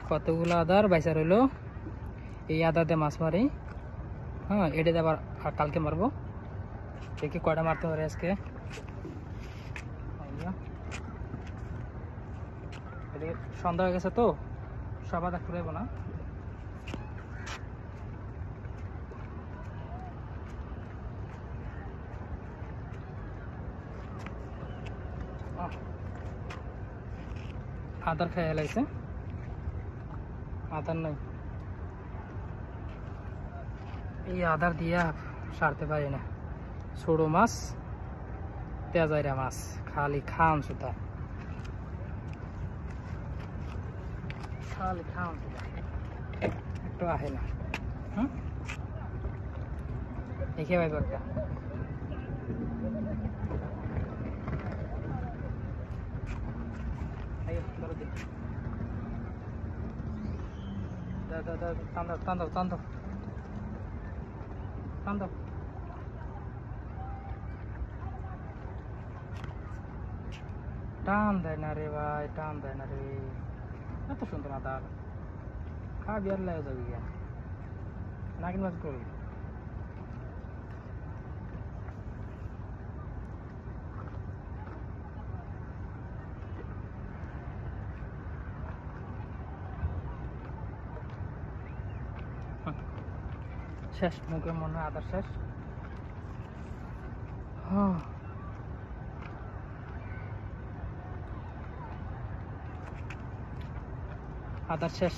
কতগুলো আদার বাইসা রইলো। এই আদাতে মাছ মারি। হ্যাঁ, এটাতে আবার কালকে মারবো। দেখি কয়টা মারতে পারে আজকে। সন্ধ্যা হয়ে গেছে তো সব আদা ফুরাইব না। আদার খেয়ে লাগছে, আদার নাই। এই আদার দিয়া সারতে পারি না। ছোট মাছ, তেজাইরা মাছ, খালি খাওয়ান সুতা, খালি খাওয়ান সুতা, একটু আহে না। হুম, দেখে ভাই একটা টান দেয় না রে ভাই, টান দেয় না রে। এত সুন্দর আদা খাবি আর লেগে যাবি গিয়া নাকিন মাছ করবি। শেষ, মুখে মনে হয় আদার শেষ। আদার শেষ।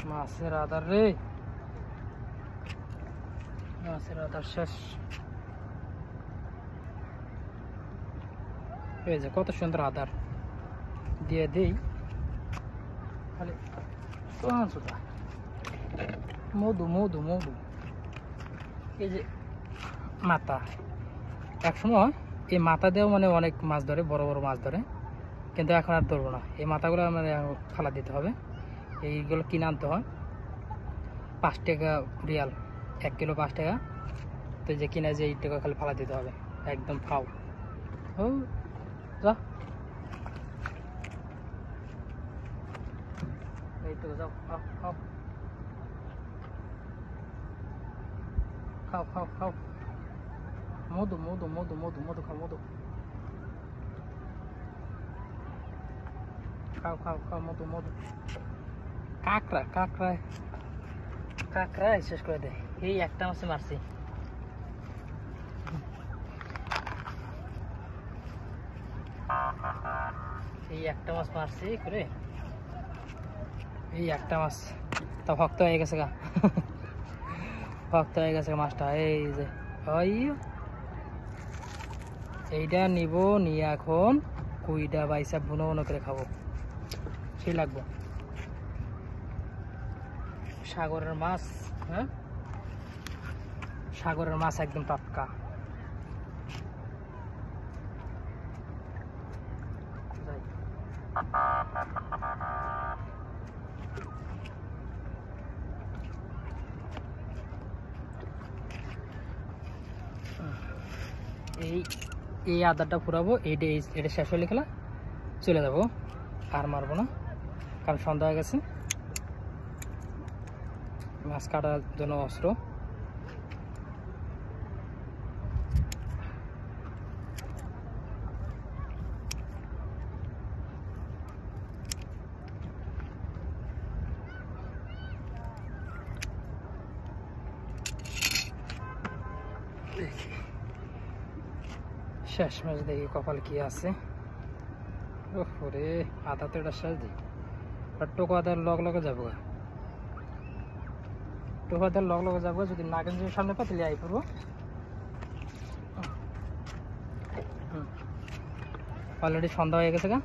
মাছের আদার রে, মাছের আদার শেষ। এই যে কত সুন্দর আদার দিয়ে দিই, খালি মধু মধু মধু। এই যে মাথা, একসময় এই মাথা দিয়েও মানে অনেক মাছ ধরে, বড় বড় মাছ ধরে, কিন্তু এখন আর ধরবো না। এই মাথাগুলো মানে ফালা দিতে হবে। এইগুলো কিনে আনতে হয় 5 টাকা রিয়াল, 1 কিলো 5 টাকা। তো যে কিনে যে এই টাকা খালি ফালা দিতে হবে, একদম ফাও। ও যা, এই তো যাও, খাও খাও খাও খাও খাও, মধু মধু মধু মধু মধু খাও, মধু খাও খাও খাও, মধু মধু। কাঁকড়া, কাঁকড়া, কাঁকড়া শেষ করে দেয়। এই একটা মাছে মারছি, এই একটা মাছ মারছি করে, এই একটা মাছ তা ভক্ত হয়ে গেছে গা, ভক্ত হয়ে গেছে মাছটা। এই যে এইটা নিব, নিয়ে এখন কুইটা বাইসা বুনো বুনো করে খাবো, সেই লাগবো। সাগরের মাছ, হ্যাঁ সাগরের মাছ একদম টাটকা। এই আদারটা ফুরাবো, এটা শেষ হলে খেলা চলে যাবো, আর মারবো না, কারণ সন্ধ্যা হয়ে গেছে। মাছ কাটার জন্য অস্ত্র, শেষ মাছ দেখি কপাল কি আছে। ওরে আদা তো এটা শেষ দিই, আর টোকা আদার লগ লগে যাবো, টোকা আদার লগ লগে যাবো। যদি নাগেন যদি সামনে পাতিলে আই পড়বো। অলরেডি সন্ধ্যা হয়ে গেছে গা।